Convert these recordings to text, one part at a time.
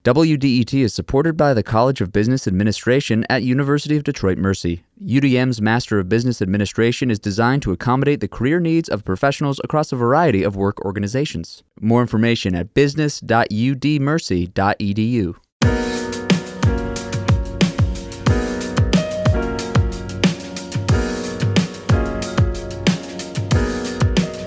WDET is supported by the College of Business Administration at University of Detroit Mercy. UDM's Master of Business Administration is designed to accommodate the career needs of professionals across a variety of work organizations. More information at business.udmercy.edu.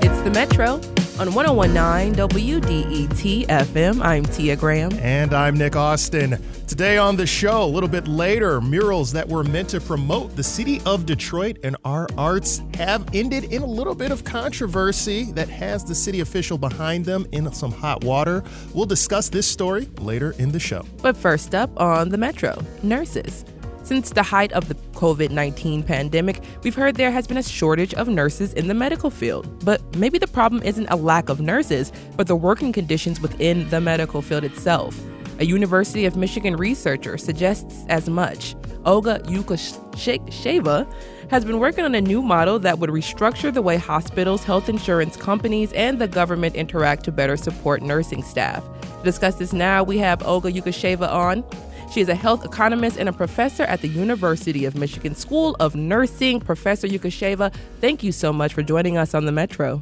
It's the Metro on 101.9 WDET FM. I'm Tia Graham. And I'm Nick Austin. Today on the show, a little bit later, murals that were meant to promote the city of Detroit and our arts have ended in a little bit of controversy that has the city official behind them in some hot water. We'll discuss this story later in the show. But first up on the Metro, nurses. Since the height of the COVID-19 pandemic, we've heard there has been a shortage of nurses in the medical field. But maybe the problem isn't a lack of nurses, but the working conditions within the medical field itself. A University of Michigan researcher suggests as much. Olga Yukasheva has been working on a new model that would restructure the way hospitals, health insurance companies, and the government interact to better support nursing staff. To discuss this now, we have Olga Yukasheva on. She is a health economist and a professor at the University of Michigan School of Nursing. Professor Yukasheva, thank you so much for joining us on the Metro.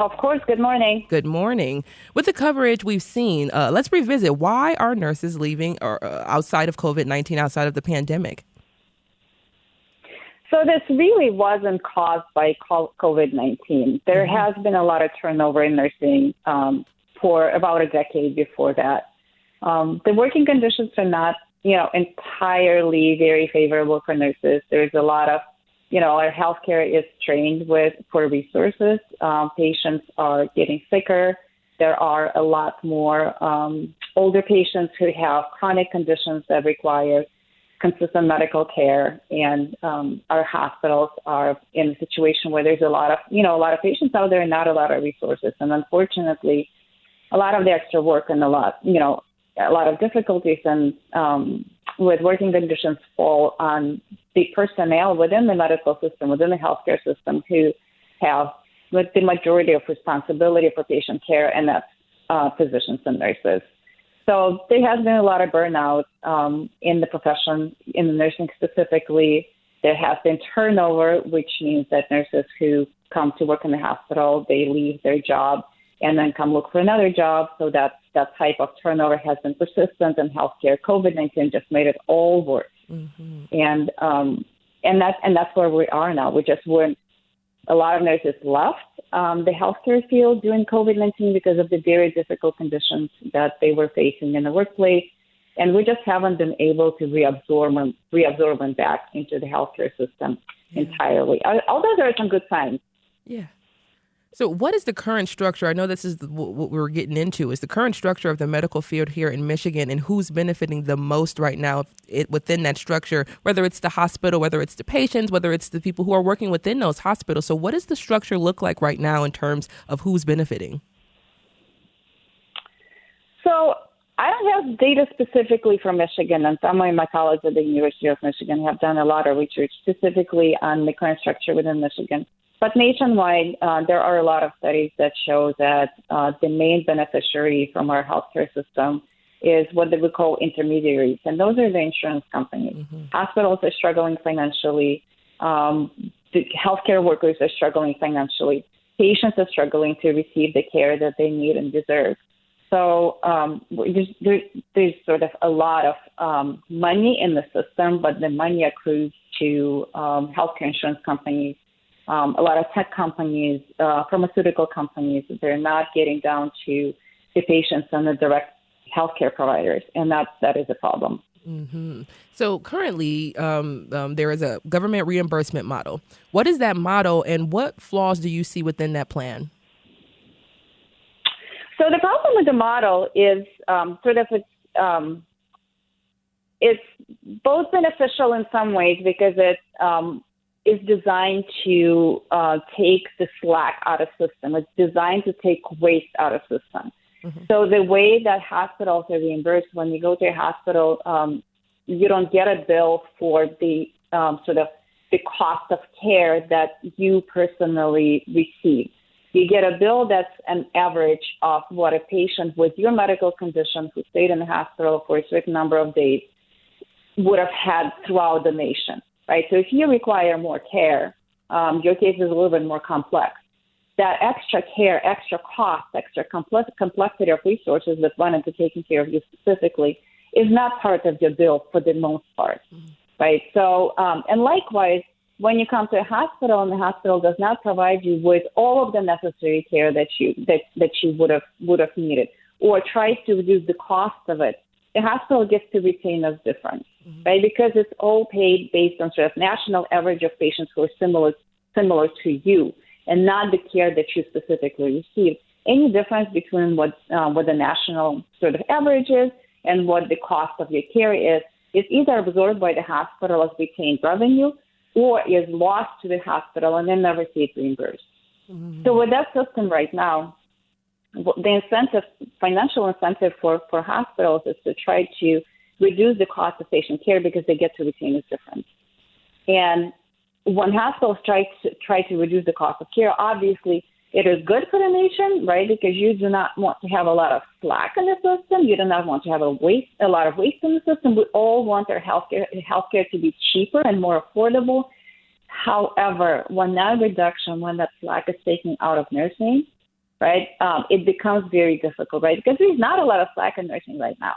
Of course. Good morning. Good morning. With the coverage we've seen, let's revisit why are nurses leaving outside of COVID-19, outside of the pandemic? So this really wasn't caused by COVID-19. There has been a lot of turnover in nursing for about a decade before that. The working conditions are not, entirely very favorable for nurses. There's a lot of, our healthcare is strained for resources. Patients are getting sicker. There are a lot more older patients who have chronic conditions that require consistent medical care. And our hospitals are in a situation where there's a lot of patients out there and not a lot of resources. And unfortunately, a lot of the extra work and a lot of difficulties and with working conditions fall on the personnel within the medical system, within the healthcare system, who have the majority of responsibility for patient care, and that's physicians and nurses. So there has been a lot of burnout in the profession, in the nursing specifically. There has been turnover, which means that nurses who come to work in the hospital, they leave their job and then come look for another job. So that type of turnover has been persistent in healthcare. COVID-19 just made it all worse. Mm-hmm. And that's where we are now. A lot of nurses left the healthcare field during COVID-19 because of the very difficult conditions that they were facing in the workplace. And we just haven't been able to reabsorb them back into the healthcare system entirely. Although there are some good signs. Yeah. So what is the current structure? I know this is what we're getting into, is the current structure of the medical field here in Michigan, and who's benefiting the most right now within that structure, whether it's the hospital, whether it's the patients, whether it's the people who are working within those hospitals. So what does the structure look like right now in terms of who's benefiting? So I don't have data specifically from Michigan, and some of my colleagues at the University of Michigan have done a lot of research specifically on the current structure within Michigan. But nationwide, there are a lot of studies that show that the main beneficiary from our healthcare system is what we call intermediaries, and those are the insurance companies. Mm-hmm. Hospitals are struggling financially. The healthcare workers are struggling financially. Patients are struggling to receive the care that they need and deserve. So there's sort of a lot of money in the system, but the money accrues to healthcare insurance companies. A lot of tech companies, pharmaceutical companies, they're not getting down to the patients and the direct healthcare providers, and that is a problem. Mm-hmm. So currently, there is a government reimbursement model. What is that model, and what flaws do you see within that plan? So the problem with the model is it's both beneficial in some ways because it is designed to take the slack out of system. It's designed to take waste out of system. Mm-hmm. So the way that hospitals are reimbursed, when you go to a hospital, you don't get a bill for the the cost of care that you personally receive. You get a bill that's an average of what a patient with your medical condition who stayed in the hospital for a certain number of days would have had throughout the nation, right? So if you require more care, your case is a little bit more complex. That extra care, extra cost, extra complexity of resources that went into taking care of you specifically is not part of your bill for the most part, right? So, and likewise, when you come to a hospital and the hospital does not provide you with all of the necessary care that you would have needed, or tries to reduce the cost of it, the hospital gets to retain those difference, right? Because it's all paid based on sort of national average of patients who are similar to you, and not the care that you specifically received. Any difference between what the national sort of average is and what the cost of your care is either absorbed by the hospital as retained revenue, or is lost to the hospital and then never see it reimbursed. So with that system right now, the financial incentive for hospitals is to try to reduce the cost of patient care because they get to retain this difference. And when hospitals try to reduce the cost of care, obviously it is good for the nation, right? Because you do not want to have a lot of slack in the system. You do not want to have a lot of waste in the system. We all want our healthcare to be cheaper and more affordable. However, when that slack is taken out of nursing, right, it becomes very difficult, right? Because there's not a lot of slack in nursing right now.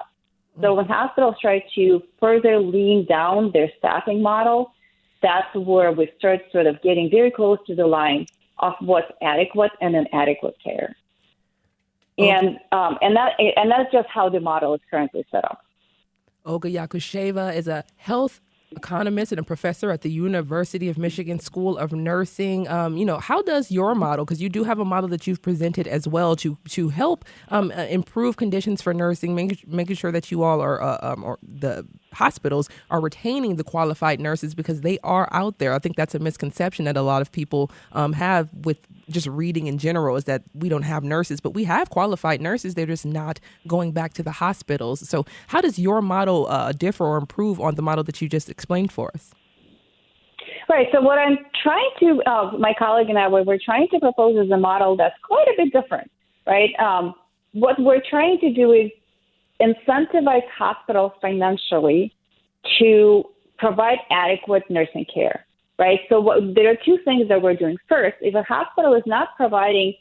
So when hospitals try to further lean down their staffing model, that's where we start sort of getting very close to the line of what's adequate and inadequate care. And that's just how the model is currently set up. Olga Yakusheva is a health economist and a professor at the University of Michigan School of Nursing. How does your model, because you do have a model that you've presented as well to help improve conditions for nursing, making sure that you all are, or the hospitals are retaining the qualified nurses because they are out there. I think that's a misconception that a lot of people have with just reading in general, is that we don't have nurses, but we have qualified nurses. They're just not going back to the hospitals. So how does your model differ or improve on the model that you just explained for us? Right. So what I'm trying to, my colleague and I, what we're trying to propose is a model that's quite a bit different, right? What we're trying to do is incentivize hospitals financially to provide adequate nursing care, right? So there are two things that we're doing. First, if a hospital is not providing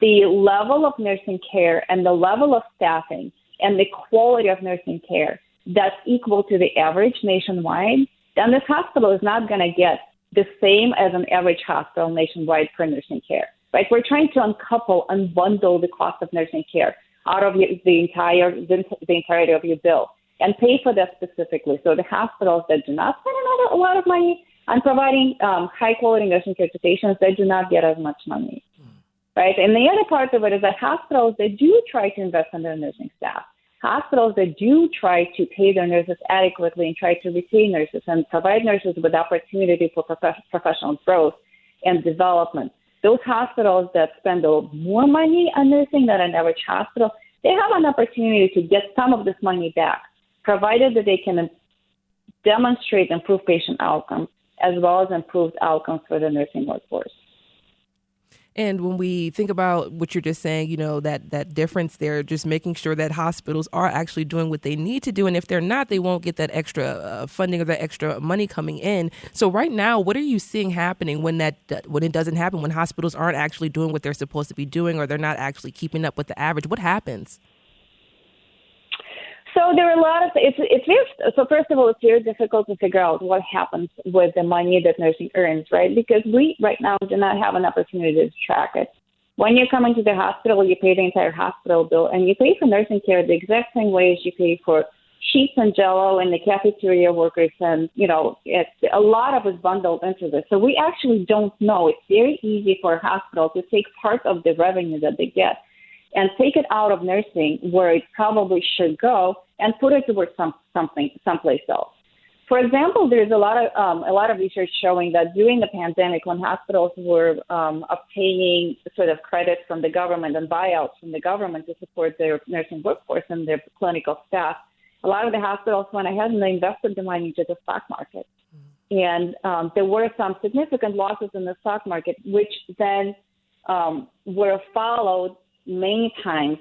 the level of nursing care and the level of staffing and the quality of nursing care that's equal to the average nationwide, then this hospital is not going to get the same as an average hospital nationwide for nursing care, right? We're trying to unbundle the cost of nursing care out of the entirety of your bill and pay for that specifically. So the hospitals that do not spend a lot of money on providing high-quality nursing care to patients, they do not get as much money, right? And the other part of it is that hospitals that do try to invest in their nursing staff, hospitals that do try to pay their nurses adequately and try to retain nurses and provide nurses with opportunity for professional growth and development, those hospitals that spend more money on nursing than an average hospital, they have an opportunity to get some of this money back, provided that they can demonstrate improved patient outcomes as well as improved outcomes for the nursing workforce. And when we think about what you're just saying, that difference there, just making sure that hospitals are actually doing what they need to do. And if they're not, they won't get that extra funding or that extra money coming in. So right now, what are you seeing happening when it doesn't happen, when hospitals aren't actually doing what they're supposed to be doing or they're not actually keeping up with the average? What happens? So there are a lot of so first of all, it's very difficult to figure out what happens with the money that nursing earns, right? Because we right now do not have an opportunity to track it. When you come into the hospital, you pay the entire hospital bill, and you pay for nursing care the exact same way as you pay for sheets and Jell-O and the cafeteria workers, and it's a lot of it's bundled into this. So we actually don't know. It's very easy for a hospital to take part of the revenue that they get and take it out of nursing where it probably should go and put it towards someplace else. For example, there's a lot of research showing that during the pandemic, when hospitals were obtaining sort of credits from the government and buyouts from the government to support their nursing workforce and their clinical staff, a lot of the hospitals went ahead and they invested the money into the stock market. And there were some significant losses in the stock market, which then were followed many times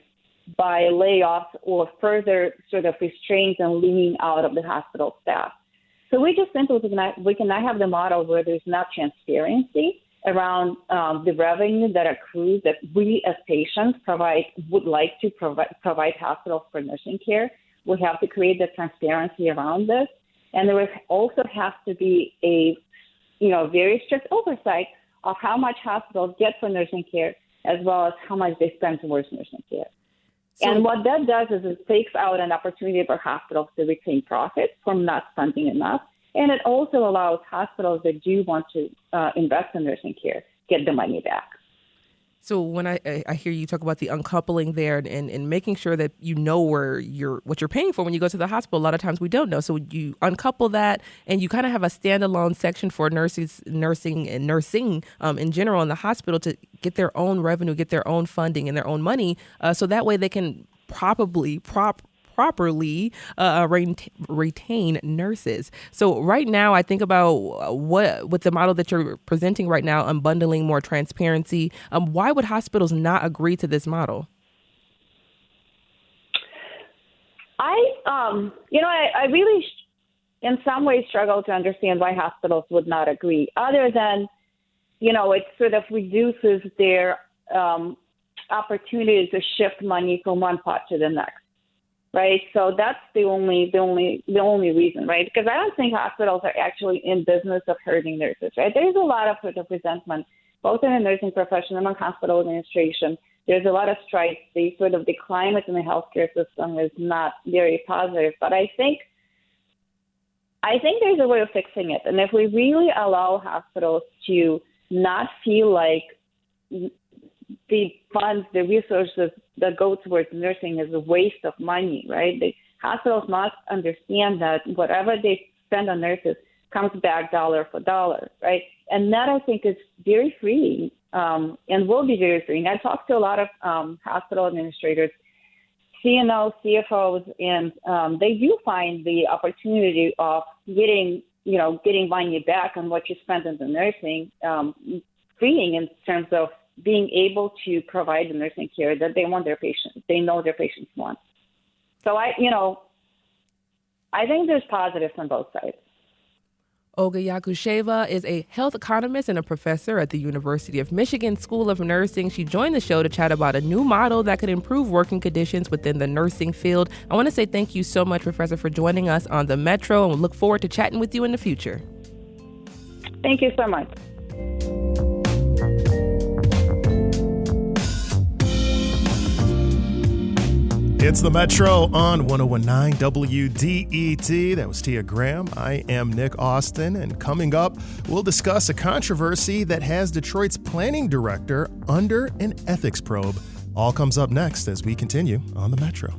by layoffs or further sort of restraints and leaning out of the hospital staff. So we just simply we cannot have the model where there's not transparency around the revenue that accrues that we as patients would like to provide hospitals for nursing care. We have to create the transparency around this. And there also has to be a very strict oversight of how much hospitals get for nursing care as well as how much they spend towards nursing care. And what that does is it takes out an opportunity for hospitals to retain profit from not spending enough. And it also allows hospitals that do want to invest in nursing care get the money back. So when I hear you talk about the uncoupling there and making sure that you know what you're paying for when you go to the hospital, a lot of times we don't know. So you uncouple that and you kind of have a standalone section for nursing in general in the hospital to get their own revenue, get their own funding and their own money. So that way they can properly retain nurses. So right now, I think about with the model that you're presenting right now, unbundling more transparency. Why would hospitals not agree to this model? I really, in some ways, struggle to understand why hospitals would not agree, other than, it sort of reduces their opportunity to shift money from one pot to the next. Right, so that's the only reason, right? Because I don't think hospitals are actually in business of hurting nurses, right? There's a lot of sort of resentment, both in the nursing profession among hospital administration. There's a lot of strikes. The climate in the healthcare system is not very positive. But I think there's a way of fixing it, and if we really allow hospitals to not feel like the funds, the resources that go towards nursing is a waste of money, right? The hospitals must understand that whatever they spend on nurses comes back dollar for dollar, right? And that, I think, is very freeing and will be very freeing. I talked to a lot of hospital administrators, CNOs, CFOs, and they do find the opportunity of getting money back on what you spent in the nursing freeing in terms of being able to provide the nursing care that they want their patients. They know their patients want. So I think there's positives on both sides. Olga Yakusheva is a health economist and a professor at the University of Michigan School of Nursing. She joined the show to chat about a new model that could improve working conditions within the nursing field. I want to say thank you so much, Professor, for joining us on The Metro, and we look forward to chatting with you in the future. Thank you so much. It's the Metro on 1019 WDET. That was Tia Graham. I am Nick Austin, and coming up, we'll discuss a controversy that has Detroit's planning director under an ethics probe. All comes up next as we continue on the Metro.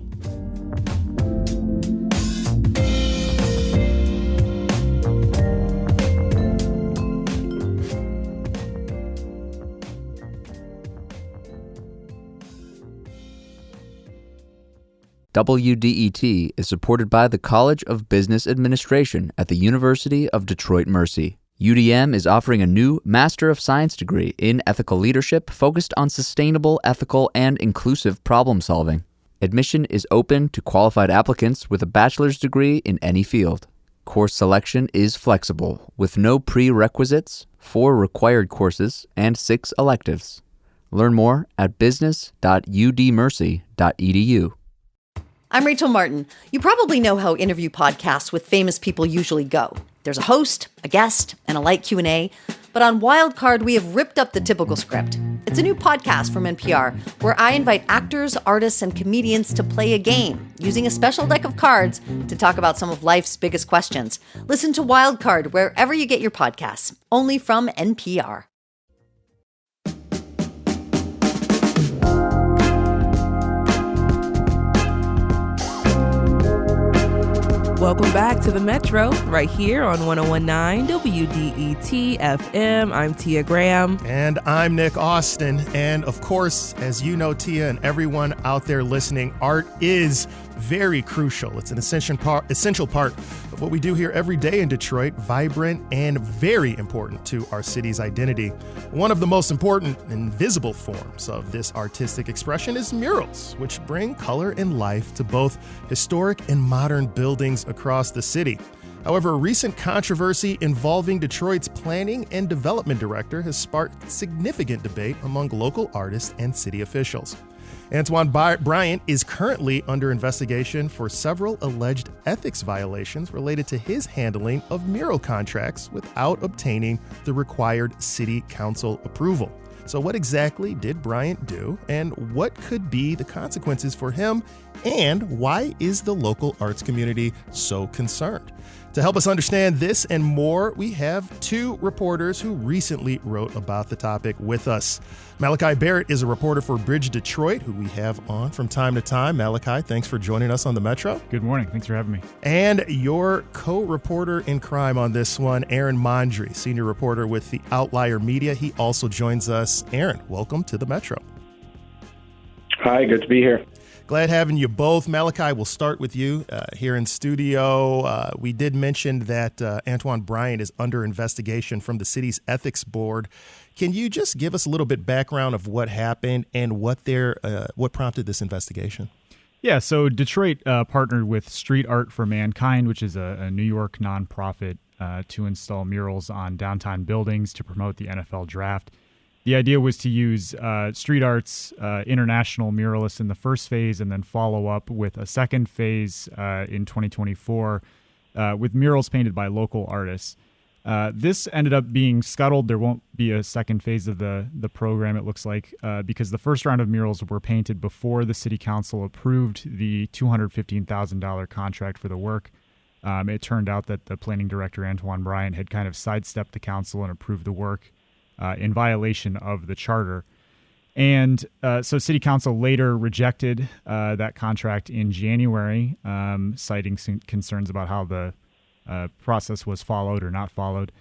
WDET is supported by the College of Business Administration at the University of Detroit Mercy. UDM is offering a new Master of Science degree in ethical leadership focused on sustainable, ethical, and inclusive problem solving. Admission is open to qualified applicants with a bachelor's degree in any field. Course selection is flexible, with no prerequisites, 4 required courses, and 6 electives. Learn more at business.udmercy.edu. I'm Rachel Martin. You probably know how interview podcasts with famous people usually go. There's a host, a guest, and a light Q&A. But on Wildcard, we have ripped up the typical script. It's a new podcast from NPR where I invite actors, artists, and comedians to play a game using a special deck of cards to talk about some of life's biggest questions. Listen to Wildcard wherever you get your podcasts, only from NPR. Welcome back to the Metro, right here on 1019 WDET FM. I'm Tia Graham. And I'm Nick Austin. And of course, as you know, Tia, and everyone out there listening, art is very crucial. It's an essential part of what we do here every day in Detroit, vibrant and very important to our city's identity. One of the most important and visible forms of this artistic expression is murals, which bring color and life to both historic and modern buildings across the city. However, a recent controversy involving Detroit's planning and development director has sparked significant debate among local artists and city officials. Antoine Bryant is currently under investigation for several alleged ethics violations related to his handling of mural contracts without obtaining the required city council approval. So what exactly did Bryant do, and what could be the consequences for him, and why is the local arts community so concerned? To help us understand this and more, we have two reporters who recently wrote about the topic with us. Malachi Barrett is a reporter for Bridge Detroit, who we have on from time to time. Malachi, thanks for joining us on the Metro. Good morning. Thanks for having me. And your co-reporter in crime on this one, Aaron Mondry, senior reporter with the Outlier Media. He also joins us. Aaron, welcome to the Metro. Hi, good to be here. Glad having you both. Malachi, we'll start with you here in studio. We did mention that Antoine Bryant is under investigation from the city's ethics board. Can you just give us a little bit background of what happened and what prompted this investigation? Yeah, so Detroit partnered with Street Art for Mankind, which is a New York nonprofit, to install murals on downtown buildings to promote the NFL draft. The idea was to use Street Art's international muralists in the first phase and then follow up with a second phase in 2024 with murals painted by local artists. This ended up being scuttled. There won't be a second phase of the program, it looks like, because the first round of murals were painted before the city council approved the $215,000 contract for the work. It turned out that the planning director, Antoine Bryant, had kind of sidestepped the council and approved the work in violation of the charter. And so city council later rejected that contract in January, citing some concerns about how the process was followed or not followed.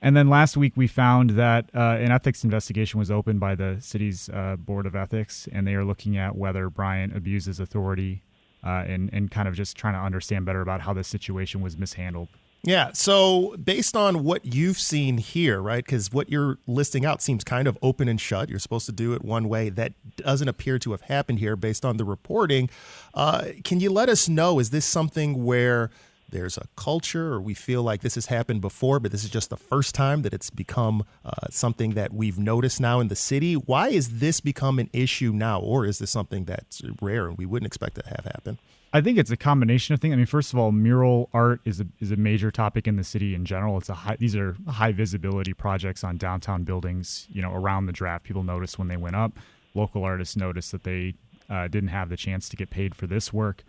And then last week we found that an ethics investigation was opened by the city's Board of Ethics, and they are looking at whether Bryant abuses authority and kind of just trying to understand better about how this situation was mishandled. Yeah, so based on what you've seen here, right, because what you're listing out seems kind of open and shut. You're supposed to do it one way. That doesn't appear to have happened here based on the reporting. Can you let us know, is this something where there's a culture or we feel like this has happened before, but this is just the first time that it's become something that we've noticed now in the city? Why is this become an issue now, or is this something that's rare and we wouldn't expect to have happen? I think it's a combination of things. I mean, first of all, mural art is a major topic in the city in general. These are high visibility projects on downtown buildings, around the draft. People noticed when they went up. Local artists noticed that they didn't have the chance to get paid for this work.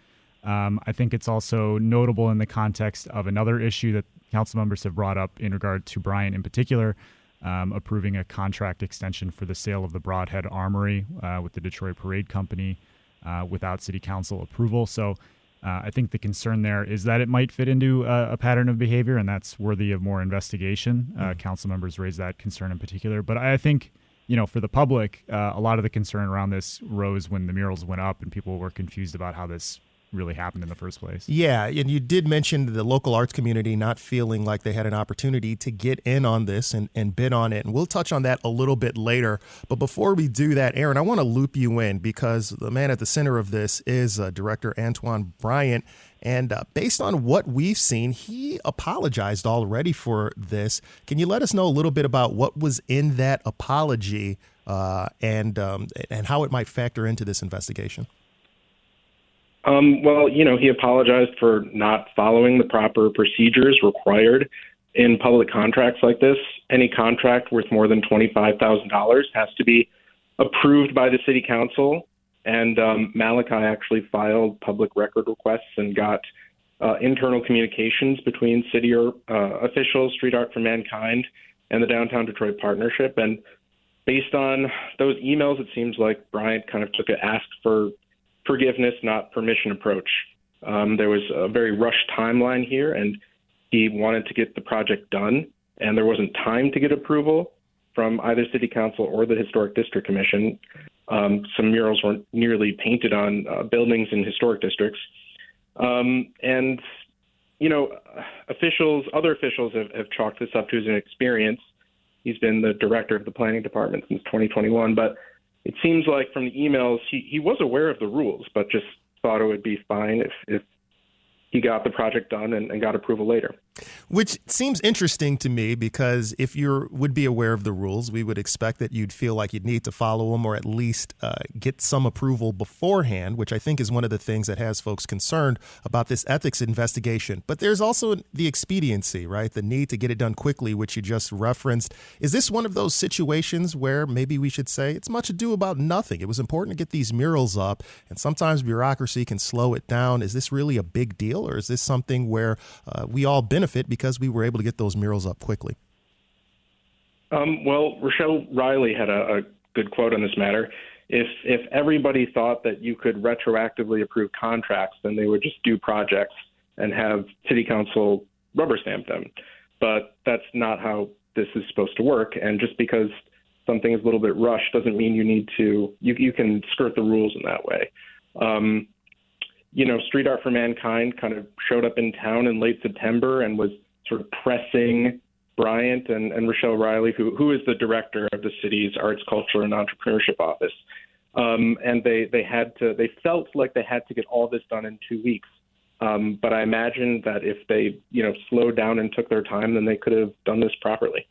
I think it's also notable in the context of another issue that council members have brought up in regard to Bryant in particular, approving a contract extension for the sale of the Broadhead Armory with the Detroit Parade Company without city council approval. So I think the concern there is that it might fit into a pattern of behavior, and that's worthy of more investigation. Council members raised that concern in particular. But I think, for the public, a lot of the concern around this rose when the murals went up and people were confused about how this really happened in the first place. Yeah, and you did mention the local arts community not feeling like they had an opportunity to get in on this and bid on it. And we'll touch on that a little bit later. But before we do that, Aaron, I want to loop you in because the man at the center of this is director Antoine Bryant. And based on what we've seen, he apologized already for this. Can you let us know a little bit about what was in that apology and how it might factor into this investigation? Well, he apologized for not following the proper procedures required in public contracts like this. Any contract worth more than $25,000 has to be approved by the city council. And Malachi actually filed public record requests and got internal communications between city officials, Street Art for Mankind, and the Downtown Detroit Partnership. And based on those emails, it seems like Bryant kind of took an ask for forgiveness, not permission approach. There was a very rushed timeline here, and he wanted to get the project done, and there wasn't time to get approval from either City Council or the Historic District Commission. Some murals weren't nearly painted on buildings in historic districts. And, other officials have chalked this up to his inexperience. He's been the director of the planning department since 2021, but it seems like from the emails, he was aware of the rules, but just thought it would be fine if he got the project done and got approval later. Which seems interesting to me, because if you would be aware of the rules, we would expect that you'd feel like you'd need to follow them, or at least get some approval beforehand, which I think is one of the things that has folks concerned about this ethics investigation. But there's also the expediency, right? The need to get it done quickly, which you just referenced. Is this one of those situations where maybe we should say it's much ado about nothing? It was important to get these murals up, and sometimes bureaucracy can slow it down. Is this really a big deal, or is this something where we all benefit because we were able to get those murals up quickly? Well, Rochelle Riley had a good quote on this matter. If everybody thought that you could retroactively approve contracts, then they would just do projects and have city council rubber stamp them. But that's not how this is supposed to work. And just because something is a little bit rushed doesn't mean you can skirt the rules in that way. Street Art for Mankind kind of showed up in town in late September and was sort of pressing Bryant and Rochelle Riley, who is the director of the city's Arts, Culture, and Entrepreneurship Office. And they felt like they had to get all this done in 2 weeks. But I imagine that if they, slowed down and took their time, then they could have done this properly.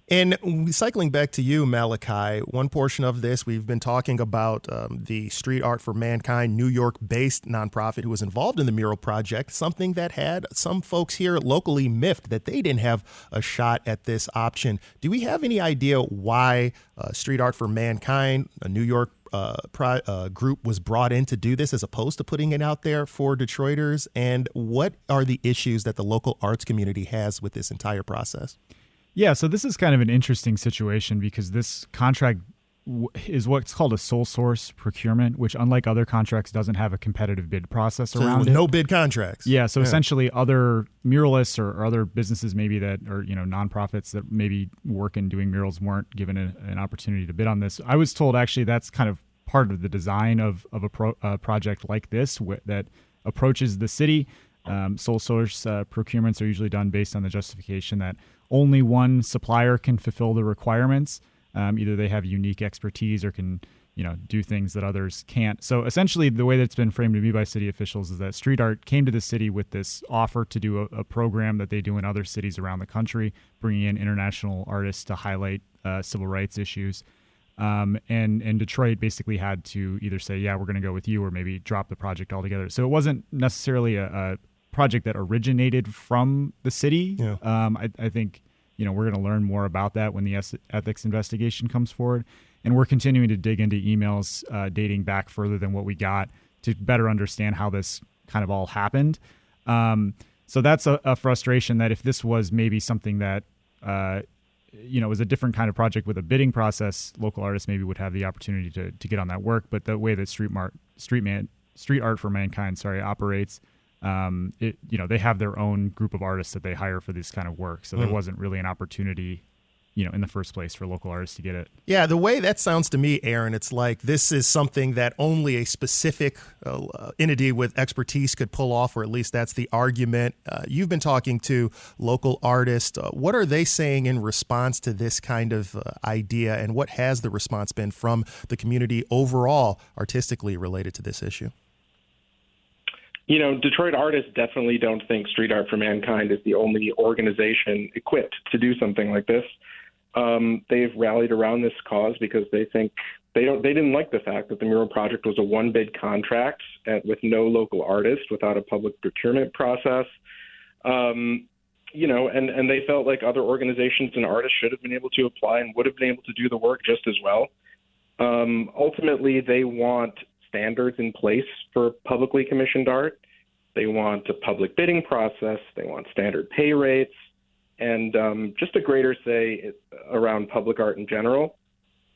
And cycling back to you, Malachi, one portion of this, we've been talking about the Street Art for Mankind, New York-based nonprofit who was involved in the mural project, something that had some folks here locally miffed that they didn't have a shot at this option. Do we have any idea why Street Art for Mankind, a New York group, was brought in to do this as opposed to putting it out there for Detroiters? And what are the issues that the local arts community has with this entire process? Yeah, so this is kind of an interesting situation because this contract is what's called a sole source procurement, which unlike other contracts doesn't have a competitive bid process around it. No bid contracts. Yeah, so essentially other muralists or other businesses maybe that are, nonprofits that maybe work in doing murals weren't given an opportunity to bid on this. I was told actually that's kind of part of the design of a project like this that approaches the city. Sole source procurements are usually done based on the justification that only one supplier can fulfill the requirements. Either they have unique expertise or can, do things that others can't. So essentially the way that's been framed to me by city officials is that Street Art came to the city with this offer to do a program that they do in other cities around the country, bringing in international artists to highlight civil rights issues. And Detroit basically had to either say, yeah, we're going to go with you, or maybe drop the project altogether. So it wasn't necessarily a project that originated from the city. Yeah. I think, we're going to learn more about that when the ethics investigation comes forward. And we're continuing to dig into emails dating back further than what we got to better understand how this kind of all happened. So that's a frustration that if this was maybe something that, was a different kind of project with a bidding process, local artists maybe would have the opportunity to get on that work. But the way that Street Art for Mankind, operates, they have their own group of artists that they hire for this kind of work. So there wasn't really an opportunity, in the first place for local artists to get it. Yeah, the way that sounds to me, Aaron, it's like this is something that only a specific entity with expertise could pull off, or at least that's the argument. You've been talking to local artists. What are they saying in response to this kind of idea, and what has the response been from the community overall artistically related to this issue? Detroit artists definitely don't think Street Art for Mankind is the only organization equipped to do something like this. They've rallied around this cause because they think they didn't like the fact that the mural project was a one bid contract with no local artist, without a public procurement process. And they felt like other organizations and artists should have been able to apply and would have been able to do the work just as well. Ultimately, they want standards in place for publicly commissioned art. They want a public bidding process. They want standard pay rates, and just a greater say around public art in general.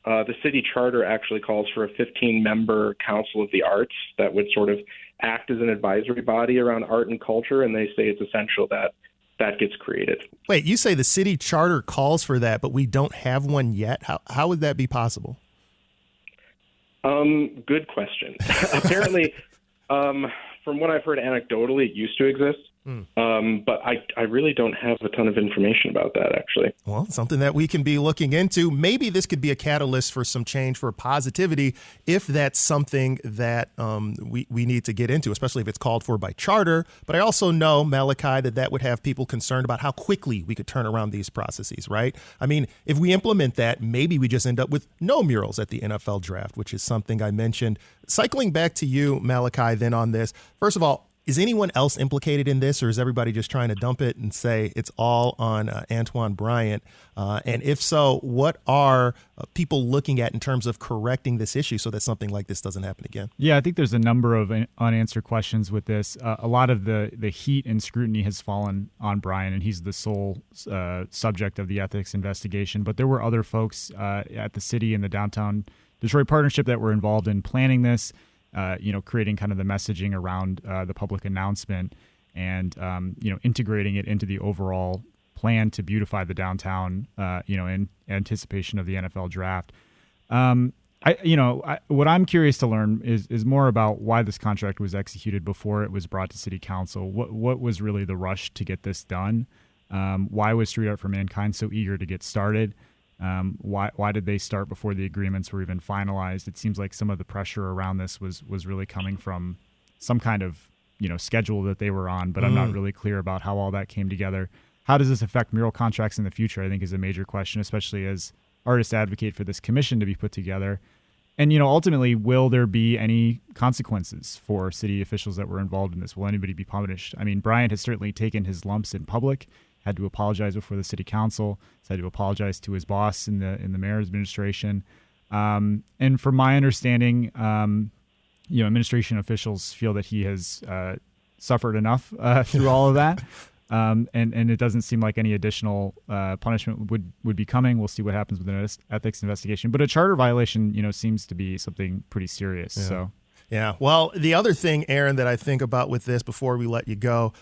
The city charter actually calls for a 15-member council of the arts that would sort of act as an advisory body around art and culture, and they say it's essential that gets created. Wait, you say the city charter calls for that, but we don't have one yet? How would that be possible? Good question. Apparently, from from what I've heard anecdotally, it used to exist. But I really don't have a ton of information about that, actually. Well, something that we can be looking into. Maybe this could be a catalyst for some change, for positivity, if that's something that we need to get into, especially if it's called for by charter. But I also know, Malachi, that would have people concerned about how quickly we could turn around these processes, right? I mean, if we implement that, maybe we just end up with no murals at the NFL draft, which is something I mentioned. Cycling back to you, Malachi, then on this. First of all, is anyone else implicated in this, or is everybody just trying to dump it and say it's all on Antoine Bryant? And if so, what are people looking at in terms of correcting this issue so that something like this doesn't happen again? Yeah, I think there's a number of unanswered questions with this. A lot of the heat and scrutiny has fallen on Bryant, and he's the sole subject of the ethics investigation. But there were other folks at the city and the downtown Detroit partnership that were involved in planning this. Creating kind of the messaging around the public announcement and, integrating it into the overall plan to beautify the downtown, in anticipation of the NFL draft. What I'm curious to learn is more about why this contract was executed before it was brought to city council. What was really the rush to get this done? Why was Street Art for Mankind so eager to get started? Why did they start before the agreements were even finalized? It seems like some of the pressure around this was really coming from some kind of schedule that they were on, but I'm not really clear about how all that came together. How does this affect mural contracts in the future, I think, is a major question, especially as artists advocate for this commission to be put together. And, ultimately, will there be any consequences for city officials that were involved in this? Will anybody be punished? I mean, Bryant has certainly taken his lumps in public, had to apologize before the city council, had to apologize to his boss in the mayor's administration. And from my understanding, administration officials feel that he has suffered enough through all of that. And it doesn't seem like any additional punishment would be coming. We'll see what happens with an ethics investigation. But a charter violation, seems to be something pretty serious. Yeah. So. Yeah. Well, the other thing, Aaron, that I think about with this before we let you go,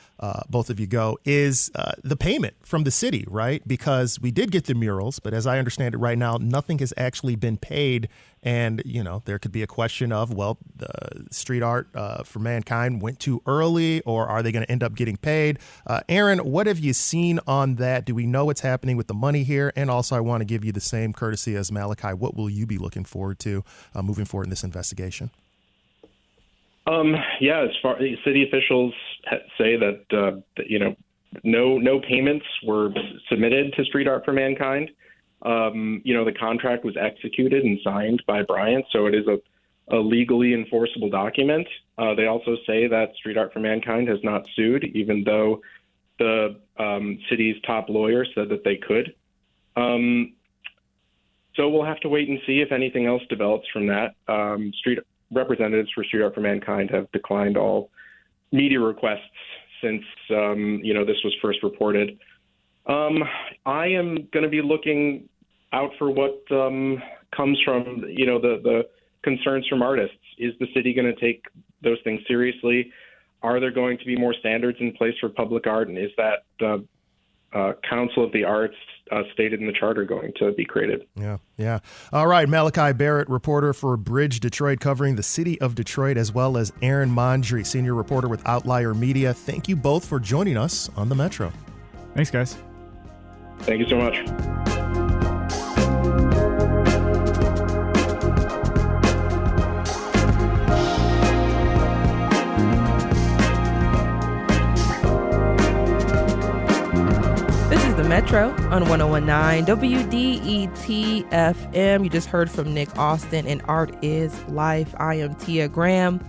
both of you go, is the payment from the city, right? Because we did get the murals, but as I understand it right now, nothing has actually been paid. And, there could be a question of, well, the Street Art for Mankind went too early, or are they going to end up getting paid? Aaron, what have you seen on that? Do we know what's happening with the money here? And also, I want to give you the same courtesy as Malachi. What will you be looking forward to moving forward in this investigation? As far city officials say that no payments were submitted to Street Art for Mankind. The contract was executed and signed by Bryant, so it is a legally enforceable document. They also say that Street Art for Mankind has not sued, even though the city's top lawyer said that they could. So we'll have to wait and see if anything else develops from that. Representatives for Street Art for Mankind have declined all media requests since this was first reported. I am going to be looking out for what comes from the concerns from artists. Is the city going to take those things seriously? Are there going to be more standards in place for public art, and is that Council of the Arts stated in the charter going to be created? Yeah. All right. Malachi Barrett, reporter for Bridge Detroit, covering the city of Detroit, as well as Aaron Mondry, senior reporter with Outlier Media. Thank you both for joining us on the Metro. Thanks, guys. Thank you so much. Metro on 101.9 WDET FM. You just heard from Nick Austin and Art is Life. I am Tia Graham.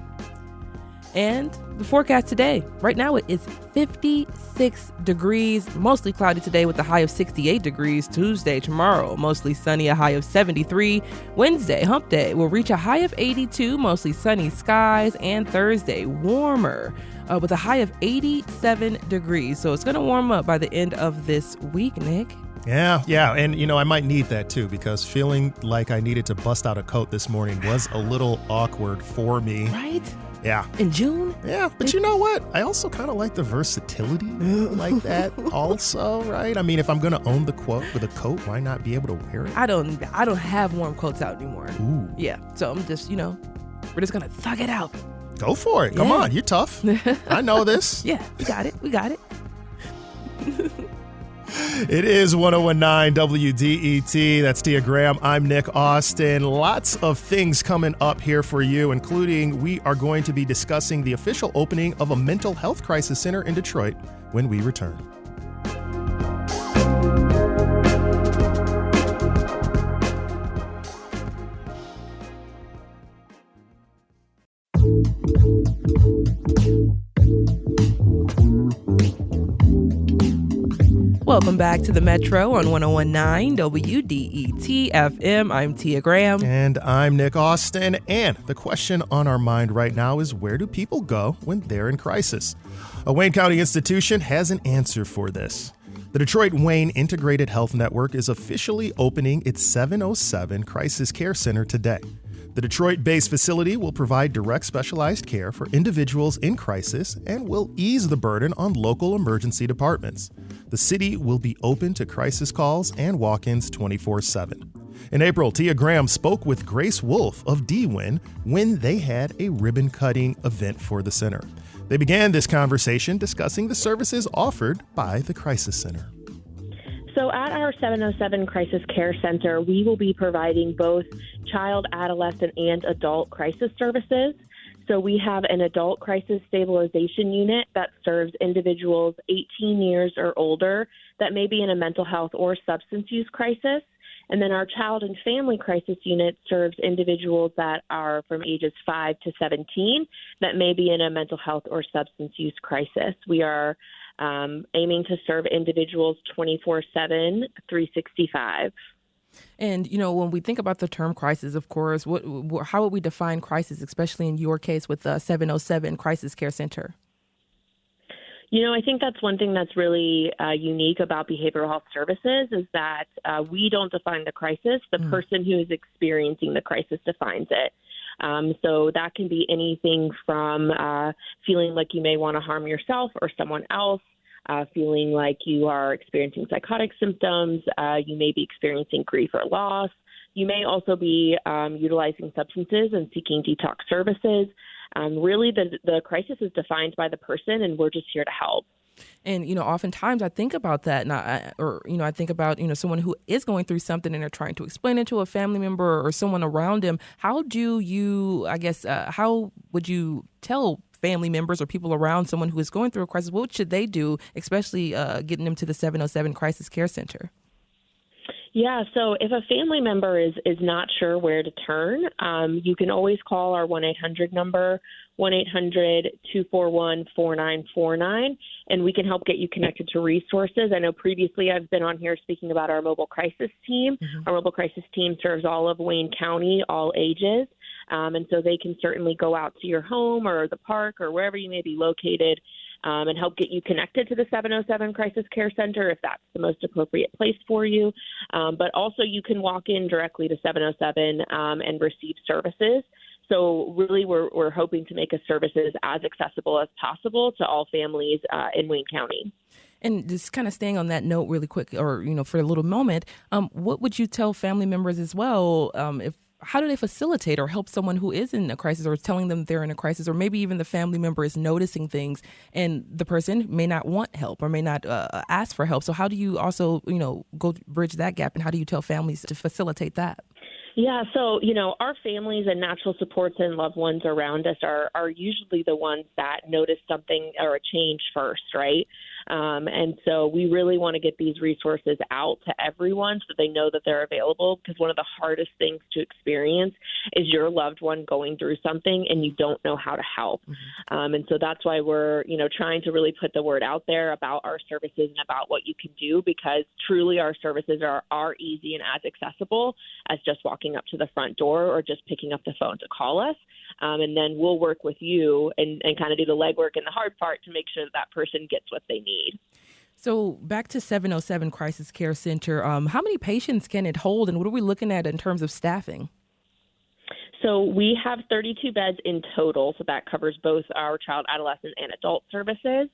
And the forecast today, right now it is 56 degrees, mostly cloudy today with a high of 68 degrees. Tuesday, tomorrow, mostly sunny, a high of 73. Wednesday, hump day, will reach a high of 82, mostly sunny skies. And Thursday, warmer with a high of 87 degrees. So it's going to warm up by the end of this week, Nick. Yeah. And, I might need that, too, because feeling like I needed to bust out a coat this morning was a little awkward for me. Right? Yeah. In June? Yeah. But you know what? I also kind of like the versatility like that also, right? I mean, if I'm going to own the quote with a coat, why not be able to wear it? I don't have warm coats out anymore. Ooh. Yeah. So I'm just, we're just going to thug it out. Go for it. Come on. You're tough. I know this. Yeah, we got it. We got it. It is 1019 WDET. That's Tia Graham. I'm Nick Austin. Lots of things coming up here for you, including we are going to be discussing the official opening of a mental health crisis center in Detroit when we return. Welcome back to the Metro on 1019 WDET FM. I'm Tia Graham. And I'm Nick Austin. And the question on our mind right now is, where do people go when they're in crisis? A Wayne County institution has an answer for this. The Detroit Wayne Integrated Health Network is officially opening its 707 Crisis Care Center today. The Detroit-based facility will provide direct specialized care for individuals in crisis and will ease the burden on local emergency departments. The city will be open to crisis calls and walk-ins 24/7. In April, Tia Graham spoke with Grace Wolf of DWIN when they had a ribbon-cutting event for the center. They began this conversation discussing the services offered by the Crisis Center. So at our 707 Crisis Care Center, we will be providing both child, adolescent, and adult crisis services. So we have an adult crisis stabilization unit that serves individuals 18 years or older that may be in a mental health or substance use crisis. And then our child and family crisis unit serves individuals that are from ages 5 to 17 that may be in a mental health or substance use crisis. We are aiming to serve individuals 24/7, 365. And, you know, when we think about the term crisis, of course, how would we define crisis, especially in your case with the 707 Crisis Care Center? You know, I think that's one thing that's really unique about behavioral health services is that we don't define the crisis. The person who is experiencing the crisis defines it. So that can be anything from feeling like you may want to harm yourself or someone else, feeling like you are experiencing psychotic symptoms, you may be experiencing grief or loss. You may also be utilizing substances and seeking detox services. Really, the crisis is defined by the person, and we're just here to help. And, you know, oftentimes I think about that, and I think about, someone who is going through something and they're trying to explain it to a family member or someone around them. How do you, how would you tell family members or people around someone who is going through a crisis? What should they do, especially getting them to the 707 Crisis Care Center? Yeah, so if a family member is not sure where to turn, you can always call our 1-800 number, 1-800-241-4949, and we can help get you connected to resources. I know previously I've been on here speaking about our mobile crisis team. Our mobile crisis team serves all of Wayne County, all ages, and so they can certainly go out to your home or the park or wherever you may be located and help get you connected to the 707 Crisis Care Center if that's the most appropriate place for you. But also you can walk in directly to 707 and receive services. So really we're hoping to make a services as accessible as possible to all families in Wayne County. And just kind of staying on that note really quick, or, for a little moment, what would you tell family members as well how do they facilitate or help someone who is in a crisis or telling them they're in a crisis, or maybe even the family member is noticing things and the person may not want help or may not ask for help? So how do you also, go bridge that gap, and how do you tell families to facilitate that? Yeah, so, our families and natural supports and loved ones around us are usually the ones that notice something or a change first, right? And so we really want to get these resources out to everyone so they know that they're available, because one of the hardest things to experience is your loved one going through something and you don't know how to help. And so that's why we're, trying to really put the word out there about our services and about what you can do, because truly our services are easy and as accessible as just walking up to the front door or just picking up the phone to call us. And then we'll work with you and kind of do the legwork and the hard part to make sure that person gets what they need. So back to 707 Crisis Care Center, how many patients can it hold, and what are we looking at in terms of staffing? So we have 32 beds in total, so that covers both our child, adolescent, and adult services.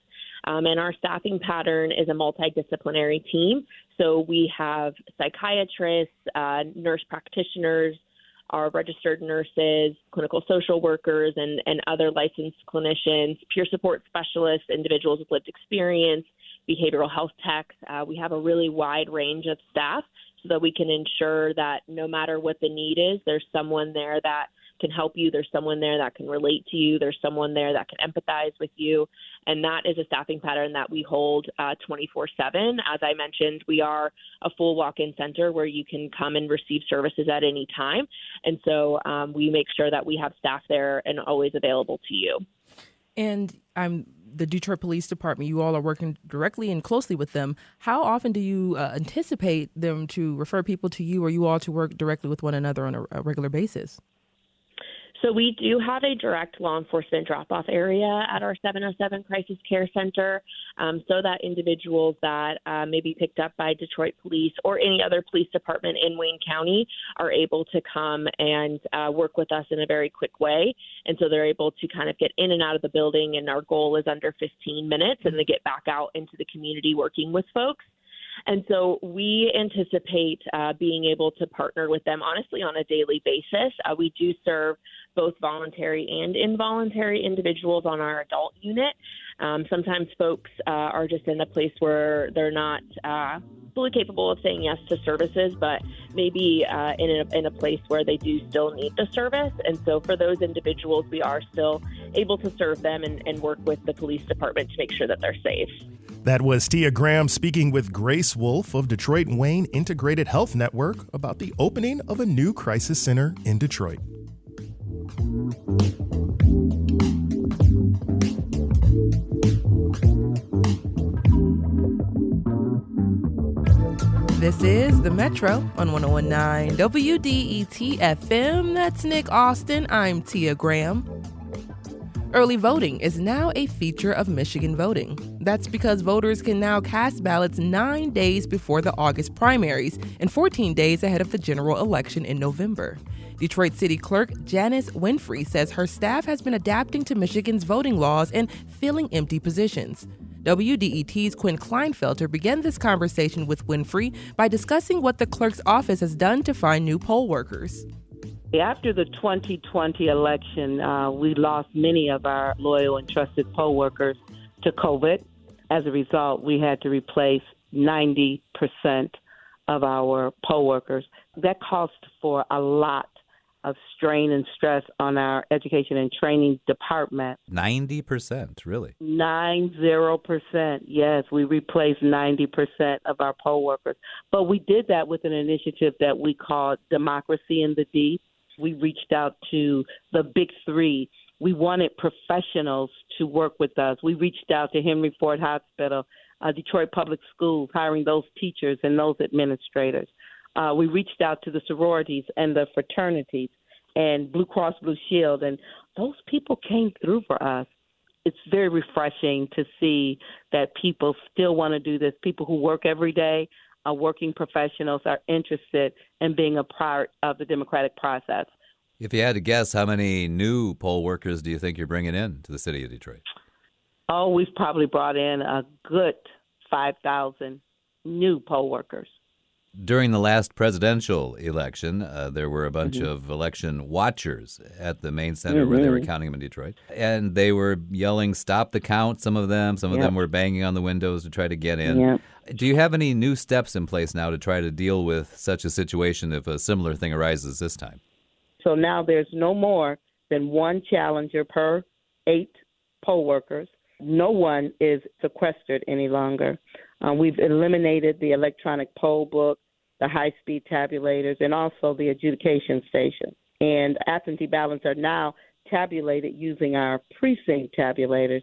And our staffing pattern is a multidisciplinary team. So we have psychiatrists, nurse practitioners, our registered nurses, clinical social workers, and other licensed clinicians, peer support specialists, individuals with lived experience, behavioral health techs. We have a really wide range of staff so that we can ensure that no matter what the need is, there's someone there that can help you. There's someone there that can relate to you. There's someone there that can empathize with you. And that is a staffing pattern that we hold 24/7. As I mentioned, we are a full walk-in center where you can come and receive services at any time. And so we make sure that we have staff there and always available to you. And the Detroit Police Department, you all are working directly and closely with them. How often do you anticipate them to refer people to you or you all to work directly with one another on a regular basis? So we do have a direct law enforcement drop-off area at our 707 Crisis Care Center so that individuals that may be picked up by Detroit Police or any other police department in Wayne County are able to come and work with us in a very quick way. And so they're able to kind of get in and out of the building, and our goal is under 15 minutes, and they get back out into the community working with folks. And so we anticipate being able to partner with them, honestly, on a daily basis. We do serve both voluntary and involuntary individuals on our adult unit. Sometimes folks are just in a place where they're not fully capable of saying yes to services, but maybe in a place where they do still need the service. And so for those individuals, we are still able to serve them and work with the police department to make sure that they're safe. That was Tia Graham speaking with Grace Wolf of Detroit Wayne Integrated Health Network about the opening of a new crisis center in Detroit. This is The Metro on 101.9 WDET FM. That's Nick Austin. I'm Tia Graham. Early voting is now a feature of Michigan voting. That's because voters can now cast ballots 9 days before the August primaries and 14 days ahead of the general election in November. Detroit City Clerk Janice Winfrey says her staff has been adapting to Michigan's voting laws and filling empty positions. WDET's Quinn Kleinfelter began this conversation with Winfrey by discussing what the clerk's office has done to find new poll workers. After the 2020 election, we lost many of our loyal and trusted poll workers to COVID. As a result, we had to replace 90% of our poll workers. That cost for a lot of strain and stress on our education and training department. 90%, really? 90%, yes. We replaced 90% of our poll workers. But we did that with an initiative that we called Democracy in the D. We reached out to the big three. We wanted professionals to work with us. We reached out to Henry Ford Hospital, Detroit Public Schools, hiring those teachers and those administrators. We reached out to the sororities and the fraternities and Blue Cross Blue Shield, and those people came through for us. It's very refreshing to see that people still want to do this. People who work every day, working professionals, are interested in being a part of the democratic process. If you had to guess, how many new poll workers do you think you're bringing in to the city of Detroit? Oh, we've probably brought in a good 5,000 new poll workers. During the last presidential election, there were a bunch of election watchers at the main center where they were counting them in Detroit. And they were yelling, "Stop the count," some of them. Some of them were banging on the windows to try to get in. Do you have any new steps in place now to try to deal with such a situation if a similar thing arises this time? So now there's no more than one challenger per 8 poll workers. No one is sequestered any longer. We've eliminated the electronic poll book, the high-speed tabulators, and also the adjudication station. And absentee ballots are now tabulated using our precinct tabulators.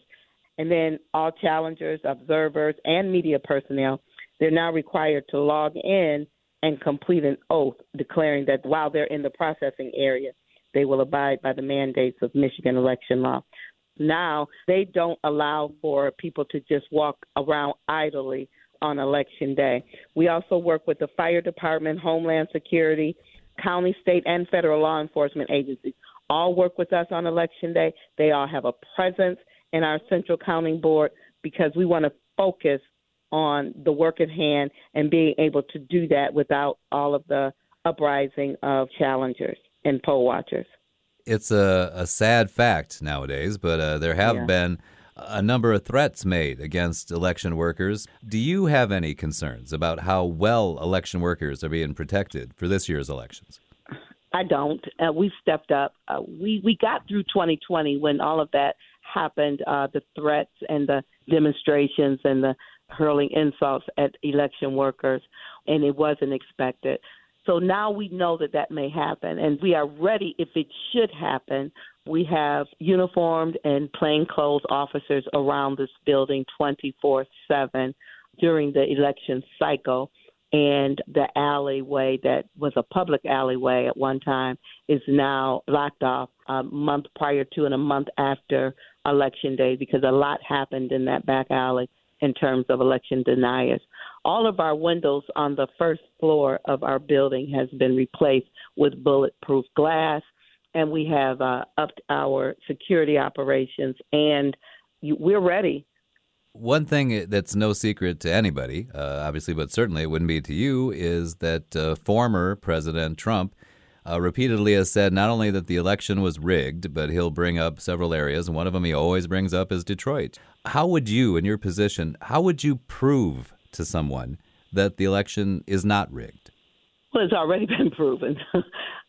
And then all challengers, observers, and media personnel, they're now required to log in and complete an oath declaring that while they're in the processing area, they will abide by the mandates of Michigan election law. Now, they don't allow for people to just walk around idly on Election Day. We also work with the fire department, Homeland Security, county, state, and federal law enforcement agencies. All work with us on Election Day. They all have a presence in our central counting board because we want to focus on the work at hand and being able to do that without all of the uprising of challengers. in poll watchers. It's a sad fact nowadays, but there have been a number of threats made against election workers. Do you have any concerns about how well election workers are being protected for this year's elections? I don't. We stepped up. We got through 2020 when all of that happened, the threats and the demonstrations and the hurling insults at election workers, and it wasn't expected. So now we know that may happen, and we are ready if it should happen. We have uniformed and plainclothes officers around this building 24/7 during the election cycle. And the alleyway that was a public alleyway at one time is now blocked off a month prior to and a month after Election Day because a lot happened in that back alley in terms of election deniers. All of our windows on the first floor of our building has been replaced with bulletproof glass, and we have upped our security operations, and we're ready. One thing that's no secret to anybody, obviously, but certainly it wouldn't be to you, is that former President Trump repeatedly has said not only that the election was rigged, but he'll bring up several areas, and one of them he always brings up is Detroit. How would you, in your position, how would you prove to someone that the election is not rigged? Well, it's already been proven.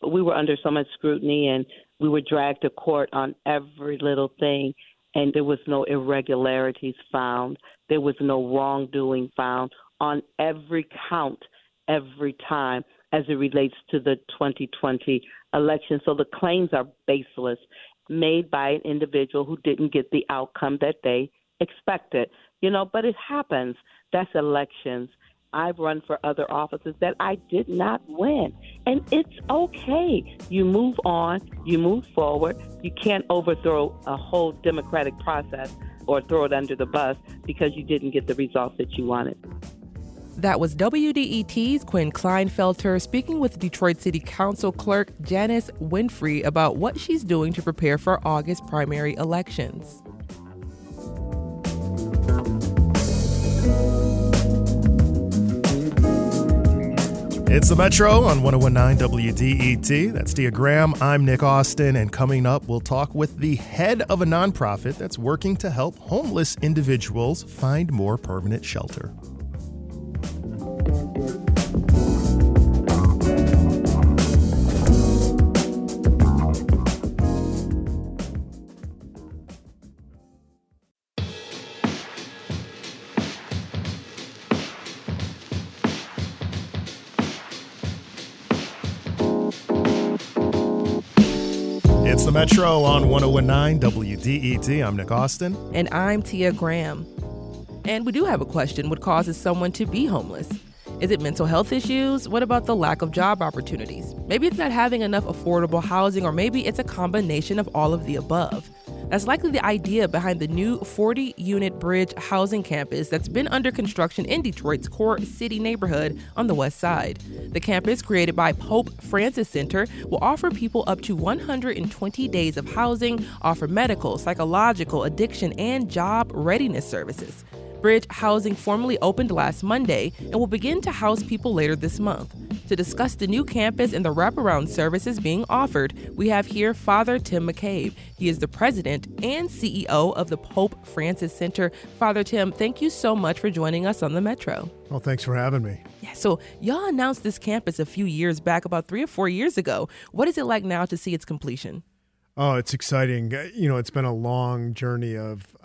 We were under so much scrutiny, and we were dragged to court on every little thing. And there was no irregularities found. There was no wrongdoing found on every count, every time, as it relates to the 2020 election. So the claims are baseless, made by an individual who didn't get the outcome that they expected. But it happens. That's elections. I've run for other offices that I did not win. And it's okay. You move on, you move forward. You can't overthrow a whole democratic process or throw it under the bus because you didn't get the results that you wanted. That was WDET's Quinn Kleinfelter speaking with Detroit City Council Clerk Janice Winfrey about what she's doing to prepare for August primary elections. It's the Metro on 1019 WDET. That's Dia Graham. I'm Nick Austin, and coming up, we'll talk with the head of a nonprofit that's working to help homeless individuals find more permanent shelter. It's the Metro on 1019 WDET. I'm Nick Austin. And I'm Tia Graham. And we do have a question. What causes someone to be homeless? Is it mental health issues? What about the lack of job opportunities? Maybe it's not having enough affordable housing, or maybe it's a combination of all of the above. That's likely the idea behind the new 40-unit Bridge housing campus that's been under construction in Detroit's core city neighborhood on the west side. The campus, created by Pope Francis Center, will offer people up to 120 days of housing, offer medical, psychological, addiction, and job readiness services. Bridge Housing formally opened last Monday and will begin to house people later this month. To discuss the new campus and the wraparound services being offered, we have here Father Tim McCabe. He is the president and CEO of the Pope Francis Center. Father Tim, thank you so much for joining us on the Metro. Well, thanks for having me. Yeah, so y'all announced this campus a few years back, about 3 or 4 years ago. What is it like now to see its completion? Oh, it's exciting. It's been a long journey of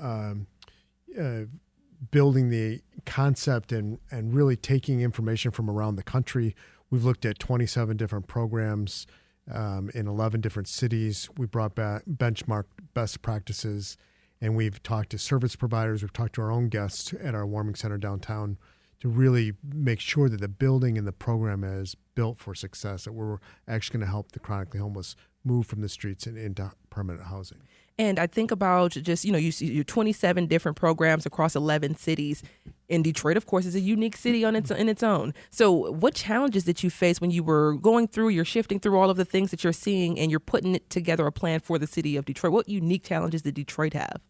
building the concept and really taking information from around the country. We've looked at 27 different programs in 11 different cities. We brought back benchmark best practices, and we've talked to service providers. We've talked to our own guests at our warming center downtown to really make sure that the building and the program is built for success, that we're actually going to help the chronically homeless move from the streets and into permanent housing. And I think about just, you see your 27 different programs across 11 cities. And Detroit, of course, is a unique city in its own. So what challenges did you face when you were going through, you're shifting through all of the things that you're seeing and you're putting together a plan for the city of Detroit? What unique challenges did Detroit have?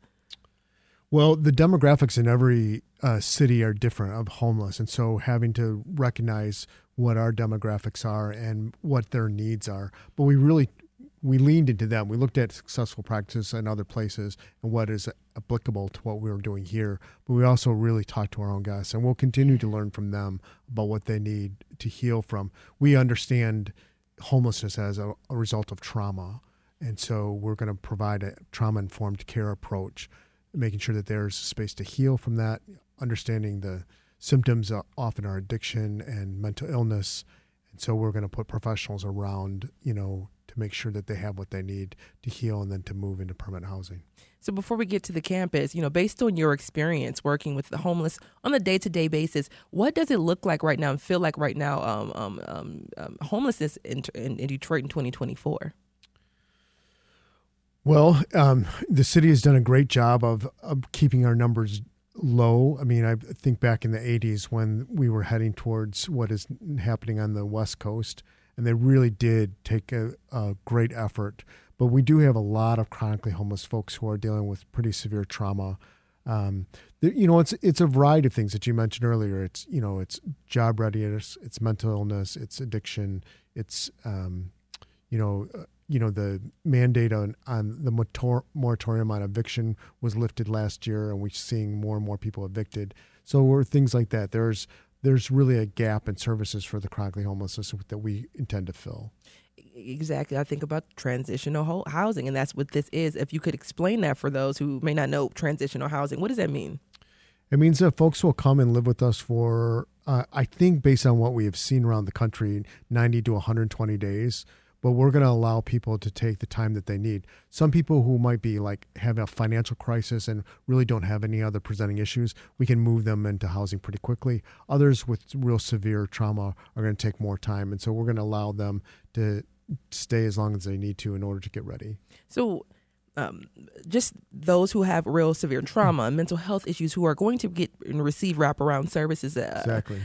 Well, the demographics in every city are different of homeless. And so having to recognize what our demographics are and what their needs are. But we leaned into them. We looked at successful practices in other places and what is applicable to what we were doing here. But we also really talked to our own guests, and we'll continue to learn from them about what they need to heal from. We understand homelessness as a result of trauma, and so we're going to provide a trauma-informed care approach, making sure that there's space to heal from that, understanding the symptoms often are addiction and mental illness. And so we're going to put professionals around, to make sure that they have what they need to heal and then to move into permanent housing. So before we get to the campus, based on your experience working with the homeless on a day-to-day basis, what does it look like right now and feel like right now, homelessness in Detroit in 2024? Well, the city has done a great job of keeping our numbers low. I mean, I think back in the 80s when we were heading towards what is happening on the West Coast, and they really did take a great effort. But we do have a lot of chronically homeless folks who are dealing with pretty severe trauma. It's a variety of things that you mentioned earlier. It's job readiness, it's mental illness, it's addiction, it's the mandate on the moratorium on eviction was lifted last year, and we're seeing more and more people evicted. So we're things like that. There's really a gap in services for the chronically homeless that we intend to fill. Exactly. I think about transitional housing, and that's what this is. If you could explain that for those who may not know transitional housing, what does that mean? It means that folks will come and live with us for, I think based on what we have seen around the country, 90 to 120 days. But we're going to allow people to take the time that they need. Some people who might be have a financial crisis and really don't have any other presenting issues, we can move them into housing pretty quickly. Others with real severe trauma are going to take more time. And so we're going to allow them to stay as long as they need to in order to get ready. So just those who have real severe trauma and mental health issues who are going to get and receive wraparound services. Exactly.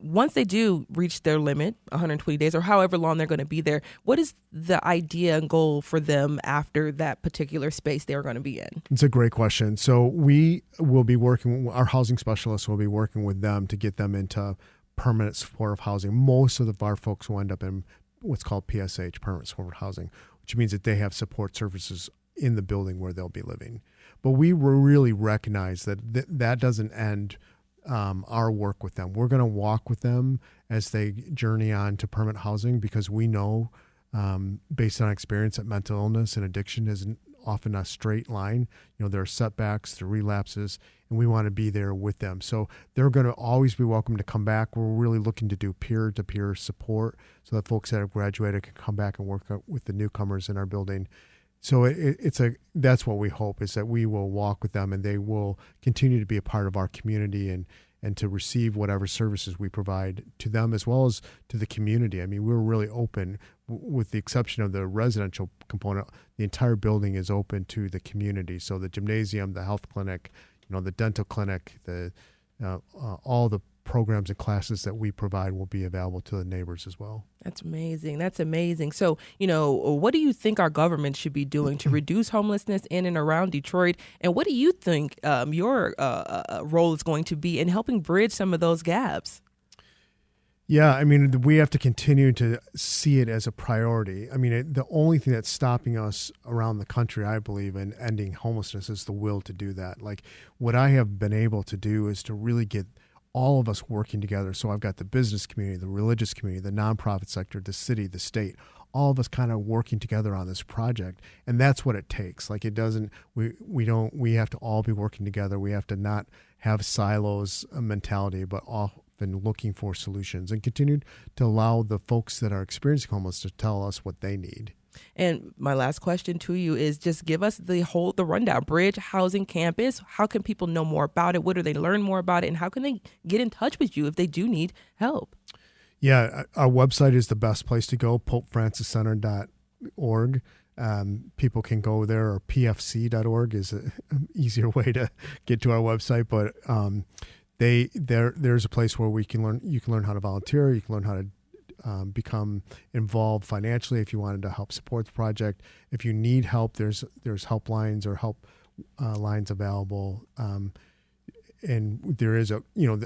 Once they do reach their limit, 120 days or however long they're going to be there, what is the idea and goal for them after that particular space they're going to be in? It's a great question. So we will be our housing specialists will be working with them to get them into permanent supportive housing. Most of our folks will end up in what's called PSH, permanent supportive housing, which means that they have support services in the building where they'll be living. But we really recognize that that doesn't end our work with them. We're going to walk with them as they journey on to permanent housing, because we know, based on experience, that mental illness and addiction isn't often a straight line. There are setbacks, there are relapses, and we want to be there with them. So they're going to always be welcome to come back. We're really looking to do peer-to-peer support so that folks that have graduated can come back and work with the newcomers in our building. So that's what we hope, is that we will walk with them and they will continue to be a part of our community and to receive whatever services we provide to them as well as to the community. I mean, we're really open, with the exception of the residential component. The entire building is open to the community. So the gymnasium, the health clinic, the dental clinic, all the programs and classes that we provide will be available to the neighbors as well. That's amazing. That's amazing. So, what do you think our government should be doing to reduce homelessness in and around Detroit? And what do you think your role is going to be in helping bridge some of those gaps? Yeah, I mean, we have to continue to see it as a priority. I mean, the only thing that's stopping us around the country, I believe, in ending homelessness is the will to do that. Like, what I have been able to do is to really get all of us working together. So I've got the business community, the religious community, the nonprofit sector, the city, the state, all of us kind of working together on this project. And that's what it takes. Like, it doesn't, we have to all be working together. We have to not have silos mentality, but often looking for solutions and continue to allow the folks that are experiencing homelessness to tell us what they need. And my last question to you is just give us the rundown. Bridge Housing Campus. How can people know more about it? What do they learn more about it? And how can they get in touch with you if they do need help? Yeah, our website is the best place to go, popefranciscenter.org. People can go there, or pfc.org is an easier way to get to our website. But there's a place where you can learn how to volunteer. You can learn how to become involved financially if you wanted to help support the project. If you need help, there's helplines or help lines available. and there is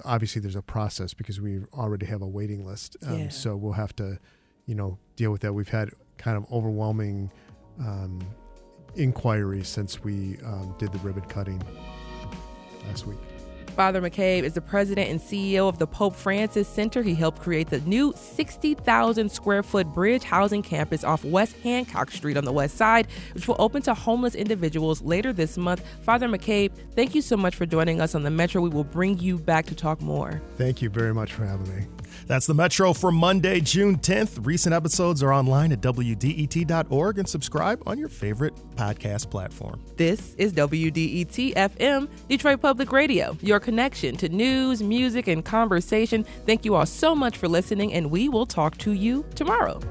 obviously there's a process because we already have a waiting list. So we'll have to, deal with that. We've had kind of overwhelming inquiries since we did the ribbon cutting last week. Father McCabe is the president and CEO of the Pope Francis Center. He helped create the new 60,000 square foot bridge housing campus off West Hancock Street on the west side, which will open to homeless individuals later this month. Father McCabe, thank you so much for joining us on the Metro. We will bring you back to talk more. Thank you very much for having me. That's the Metro for Monday, June 10th. Recent episodes are online at WDET.org and subscribe on your favorite podcast platform. This is WDET FM, Detroit Public Radio, your connection to news, music, and conversation. Thank you all so much for listening, and we will talk to you tomorrow.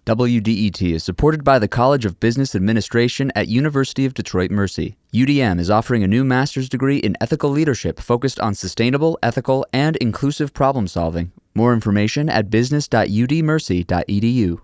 WDET is supported by the College of Business Administration at University of Detroit Mercy. UDM is offering a new master's degree in ethical leadership focused on sustainable, ethical, and inclusive problem solving. More information at business.udmercy.edu.